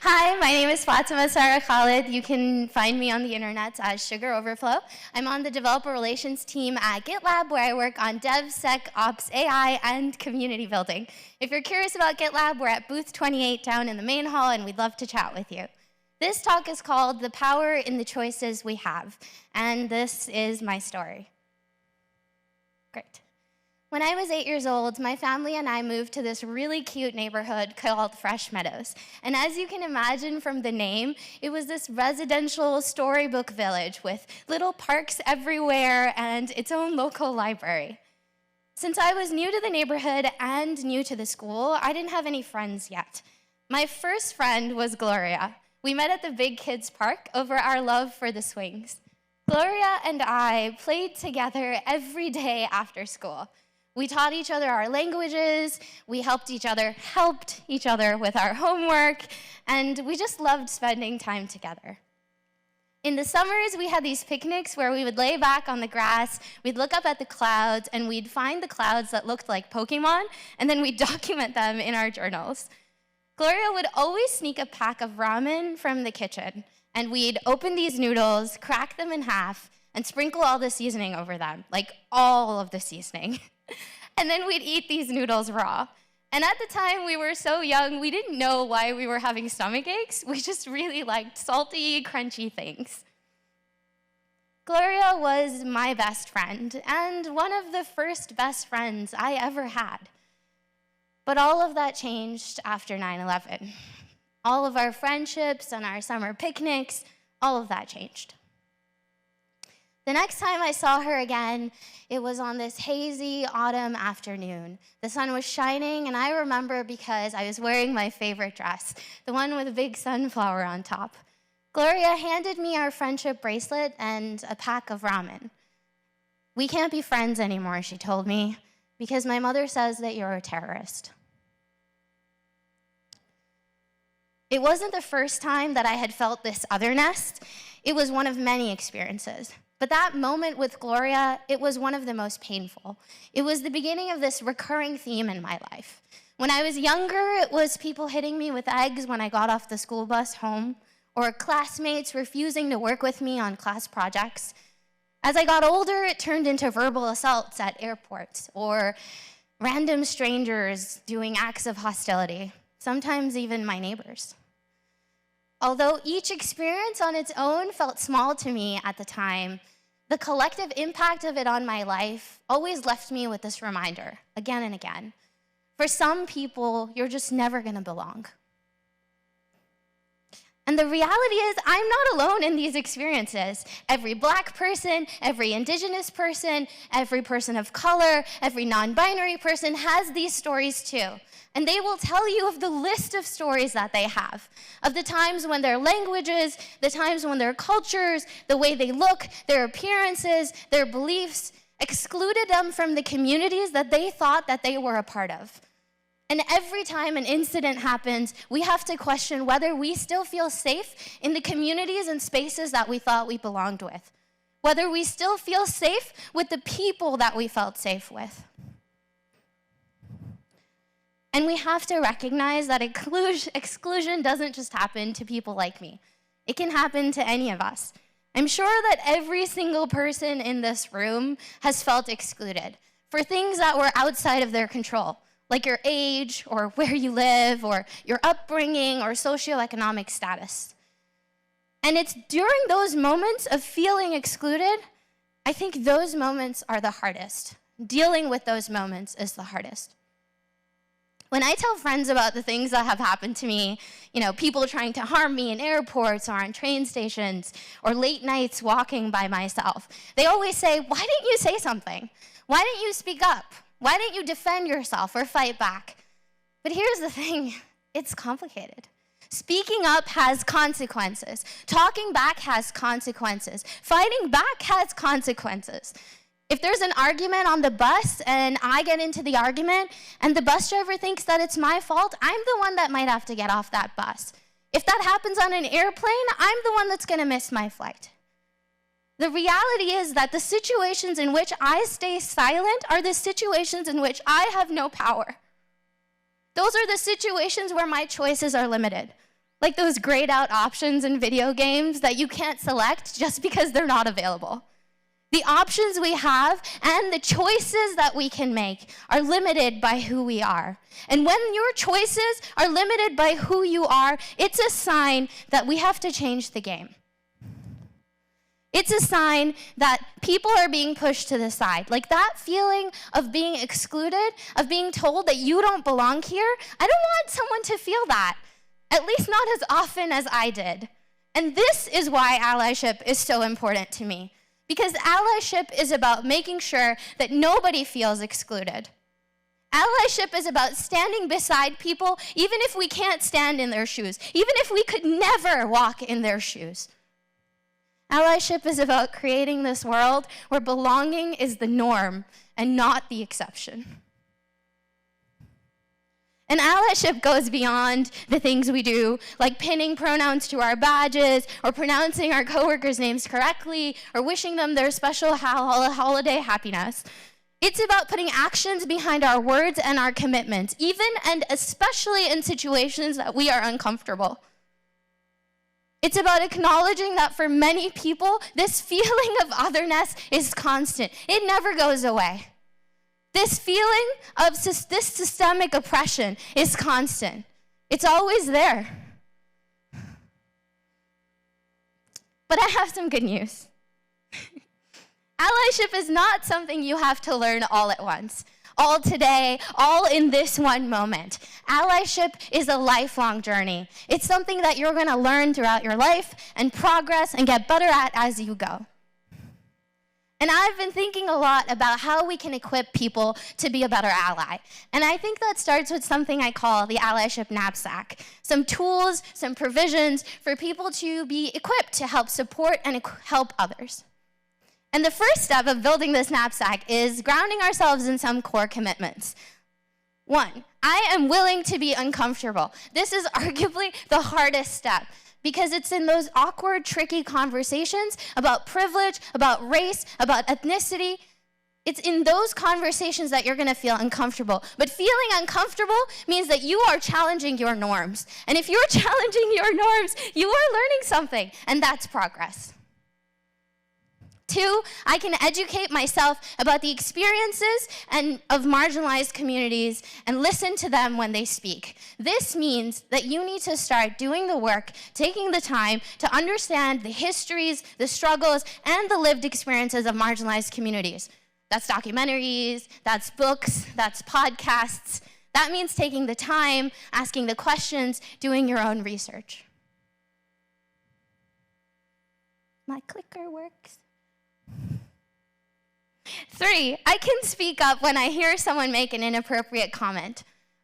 Hi, my name is Fatima Khalid. You can find me on the internet as Sugar Overflow. I'm on the developer relations team at GitLab, where I work on DevSecOps, AI, and community building. If you're curious about GitLab, we're at booth 28 down in the main hall, and we'd love to chat with you. This talk is called The Power in the Choices We Have, and this is my story. Great. When I was 8 years old, my family and I moved to this really cute neighborhood called Fresh Meadows. And as you can imagine from the name, it was this residential storybook village with little parks everywhere and its own local library. Since I was new to the neighborhood and new to the school, I didn't have any friends yet. My first friend was Gloria. We met at the Big Kids Park over our love for the swings. Gloria and I played together every day after school. We taught each other our languages, we helped each other with our homework, and we just loved spending time together. In the summers, we had these picnics where we would lay back on the grass, we'd look up at the clouds, and we'd find the clouds that looked like Pokemon, and then we'd document them in our journals. Gloria would always sneak a pack of ramen from the kitchen, and we'd open these noodles, crack them in half, and sprinkle all the seasoning over them, like all of the seasoning. And then we'd eat these noodles raw. And at the time, we were so young, we didn't know why we were having stomach aches. We just really liked salty, crunchy things. Gloria was my best friend, and one of the first best friends I ever had. But all of that changed after 9/11. All of our friendships and our summer picnics, all of that changed. The next time I saw her again, it was on this hazy autumn afternoon. The sun was shining, and I remember because I was wearing my favorite dress, the one with a big sunflower on top. Gloria handed me our friendship bracelet and a pack of ramen. "We can't be friends anymore," she told me, "because my mother says that you're a terrorist." It wasn't the first time that I had felt this otherness. It was one of many experiences. But that moment with Gloria, it was one of the most painful. It was the beginning of this recurring theme in my life. When I was younger, it was people hitting me with eggs when I got off the school bus home, or classmates refusing to work with me on class projects. As I got older, it turned into verbal assaults at airports, or random strangers doing acts of hostility, sometimes even my neighbors. Although each experience on its own felt small to me at the time, the collective impact of it on my life always left me with this reminder, again and again. For some people, you're just never gonna belong. And the reality is, I'm not alone in these experiences. Every Black person, every Indigenous person, every person of color, every non-binary person has these stories too. And they will tell you of the list of stories that they have, of the times when their languages, the times when their cultures, the way they look, their appearances, their beliefs, excluded them from the communities that they thought that they were a part of. And every time an incident happens, we have to question whether we still feel safe in the communities and spaces that we thought we belonged with, whether we still feel safe with the people that we felt safe with. And we have to recognize that exclusion doesn't just happen to people like me. It can happen to any of us. I'm sure that every single person in this room has felt excluded for things that were outside of their control, like your age, or where you live, or your upbringing, or socioeconomic status. And it's during those moments of feeling excluded, I think those moments are the hardest. Dealing with those moments is the hardest. When I tell friends about the things that have happened to me, people trying to harm me in airports or on train stations or late nights walking by myself, they always say, "Why didn't you say something? Why didn't you speak up? Why didn't you defend yourself or fight back?" But here's the thing, it's complicated. Speaking up has consequences. Talking back has consequences. Fighting back has consequences. If there's an argument on the bus and I get into the argument and the bus driver thinks that it's my fault, I'm the one that might have to get off that bus. If that happens on an airplane, I'm the one that's gonna miss my flight. The reality is that the situations in which I stay silent are the situations in which I have no power. Those are the situations where my choices are limited. Like those grayed out options in video games that you can't select just because they're not available. The options we have and the choices that we can make are limited by who we are. And when your choices are limited by who you are, it's a sign that we have to change the game. It's a sign that people are being pushed to the side. Like that feeling of being excluded, of being told that you don't belong here, I don't want someone to feel that, at least not as often as I did. And this is why allyship is so important to me. Because allyship is about making sure that nobody feels excluded. Allyship is about standing beside people even if we can't stand in their shoes, even if we could never walk in their shoes. Allyship is about creating this world where belonging is the norm and not the exception. And allyship goes beyond the things we do, like pinning pronouns to our badges, or pronouncing our coworkers' names correctly, or wishing them their special holiday happiness. It's about putting actions behind our words and our commitments, even and especially in situations that we are uncomfortable. It's about acknowledging that for many people, this feeling of otherness is constant. It never goes away. This feeling of this systemic oppression is constant. It's always there. But I have some good news. Allyship is not something you have to learn all at once, all today, all in this one moment. Allyship is a lifelong journey. It's something that you're going to learn throughout your life and progress and get better at as you go. And I've been thinking a lot about how we can equip people to be a better ally. And I think that starts with something I call the Allyship knapsack. Some tools, some provisions for people to be equipped to help support and help others. And the first step of building this knapsack is grounding ourselves in some core commitments. 1, I am willing to be uncomfortable. This is arguably the hardest step, because it's in those awkward, tricky conversations about privilege, about race, about ethnicity. It's in those conversations that you're going to feel uncomfortable. But feeling uncomfortable means that you are challenging your norms. And if you're challenging your norms, you are learning something, and that's progress. 2, I can educate myself about the experiences of marginalized communities and listen to them when they speak. This means that you need to start doing the work, taking the time to understand the histories, the struggles, and the lived experiences of marginalized communities. That's documentaries, that's books, that's podcasts. That means taking the time, asking the questions, doing your own research. My clicker works. 3, I can speak up when I hear someone make an inappropriate comment.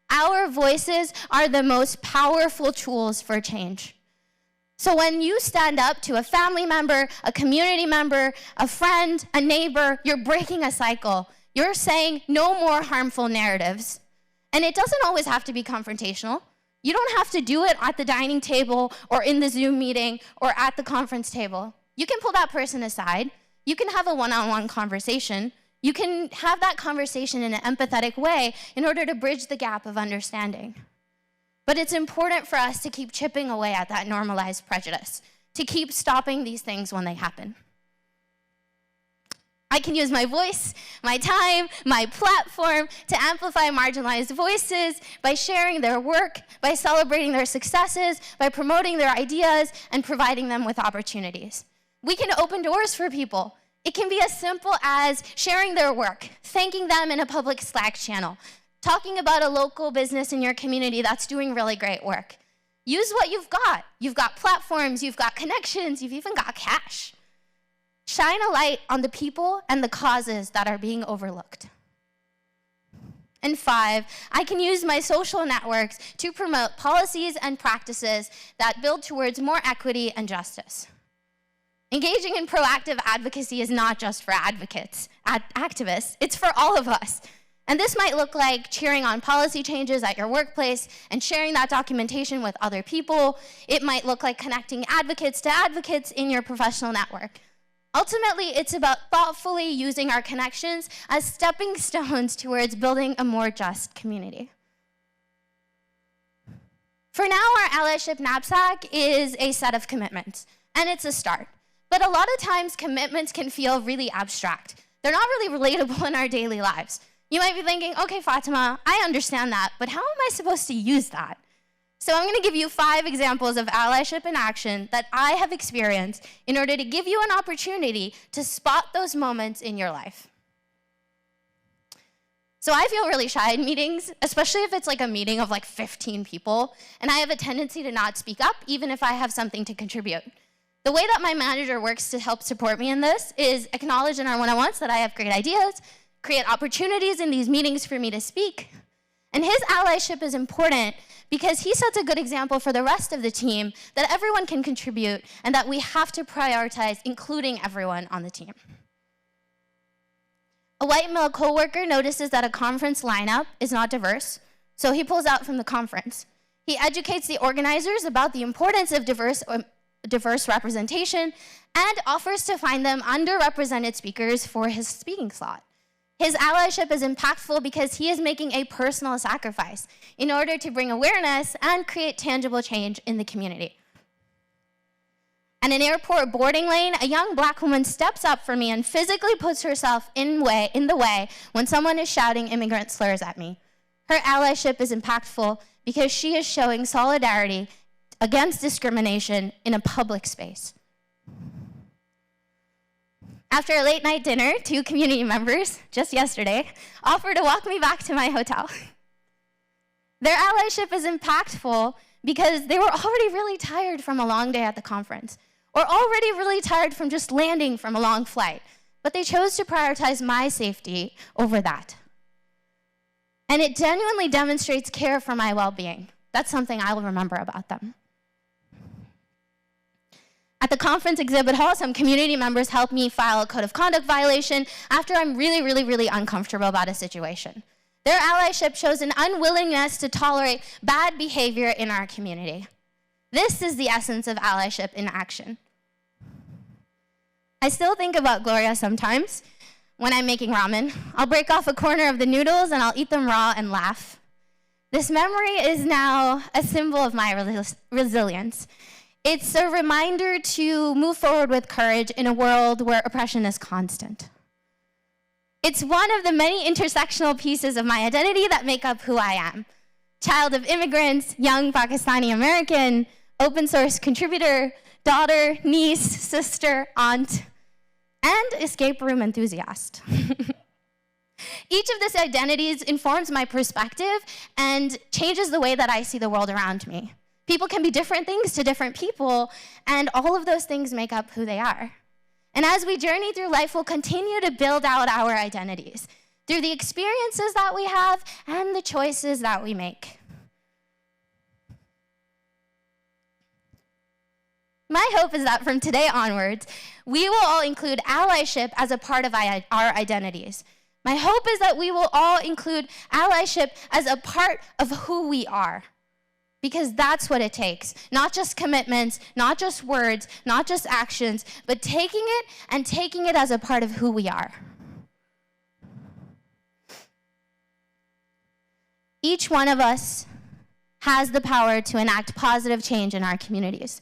Our voices are the most powerful tools for change. So when you stand up to a family member, a community member, a friend, a neighbor, you're breaking a cycle. You're saying no more harmful narratives. And it doesn't always have to be confrontational. You don't have to do it at the dining table or in the Zoom meeting or at the conference table. You can pull that person aside. You can have a one-on-one conversation. You can have that conversation in an empathetic way in order to bridge the gap of understanding. But it's important for us to keep chipping away at that normalized prejudice, to keep stopping these things when they happen. I can use my voice, my time, my platform to amplify marginalized voices by sharing their work, by celebrating their successes, by promoting their ideas, and providing them with opportunities. We can open doors for people. It can be as simple as sharing their work, thanking them in a public Slack channel, talking about a local business in your community that's doing really great work. Use what you've got. You've got platforms, you've got connections, you've even got cash. Shine a light on the people and the causes that are being overlooked. And 5, I can use my social networks to promote policies and practices that build towards more equity and justice. Engaging in proactive advocacy is not just for advocates, activists, it's for all of us. And this might look like cheering on policy changes at your workplace and sharing that documentation with other people. It might look like connecting advocates to advocates in your professional network. Ultimately, it's about thoughtfully using our connections as stepping stones towards building a more just community. For now, our allyship knapsack is a set of commitments, and it's a start. But a lot of times, commitments can feel really abstract. They're not really relatable in our daily lives. You might be thinking, okay, Fatima, I understand that, but how am I supposed to use that? So I'm gonna give you 5 examples of allyship in action that I have experienced in order to give you an opportunity to spot those moments in your life. So I feel really shy in meetings, especially if it's like a meeting of like 15 people, and I have a tendency to not speak up, even if I have something to contribute. The way that my manager works to help support me in this is acknowledge in our one-on-ones that I have great ideas, create opportunities in these meetings for me to speak. And his allyship is important because he sets a good example for the rest of the team that everyone can contribute and that we have to prioritize including everyone on the team. A white male coworker notices that a conference lineup is not diverse, so he pulls out from the conference. He educates the organizers about the importance of diverse representation and offers to find them underrepresented speakers for his speaking slot. His allyship is impactful because he is making a personal sacrifice in order to bring awareness and create tangible change in the community. At an airport boarding lane, a young black woman steps up for me and physically puts herself in the way when someone is shouting immigrant slurs at me. Her allyship is impactful because she is showing solidarity against discrimination in a public space. After a late night dinner, 2 community members, just yesterday, offered to walk me back to my hotel. Their allyship is impactful because they were already really tired from a long day at the conference, or already really tired from just landing from a long flight, but they chose to prioritize my safety over that. And it genuinely demonstrates care for my well-being. That's something I will remember about them. At the conference exhibit hall, some community members helped me file a code of conduct violation after I'm really uncomfortable about a situation. Their allyship shows an unwillingness to tolerate bad behavior in our community. This is the essence of allyship in action. I still think about Gloria sometimes when I'm making ramen. I'll break off a corner of the noodles and I'll eat them raw and laugh. This memory is now a symbol of my resilience. It's a reminder to move forward with courage in a world where oppression is constant. It's one of the many intersectional pieces of my identity that make up who I am. Child of immigrants, young Pakistani American, open source contributor, daughter, niece, sister, aunt, and escape room enthusiast. Each of these identities informs my perspective and changes the way that I see the world around me. People can be different things to different people, and all of those things make up who they are. And as we journey through life, we'll continue to build out our identities through the experiences that we have and the choices that we make. My hope is that from today onwards, we will all include allyship as a part of our identities. My hope is that we will all include allyship as a part of who we are. Because that's what it takes. Not just commitments, not just words, not just actions, but taking it as a part of who we are. Each one of us has the power to enact positive change in our communities.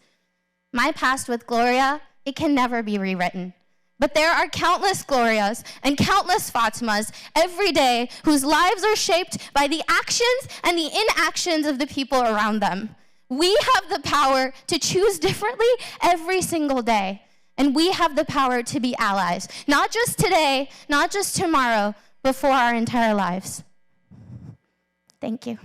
My past with Gloria, it can never be rewritten. But there are countless Glorias and countless Fatimas every day whose lives are shaped by the actions and the inactions of the people around them. We have the power to choose differently every single day. And we have the power to be allies, not just today, not just tomorrow, but for our entire lives. Thank you.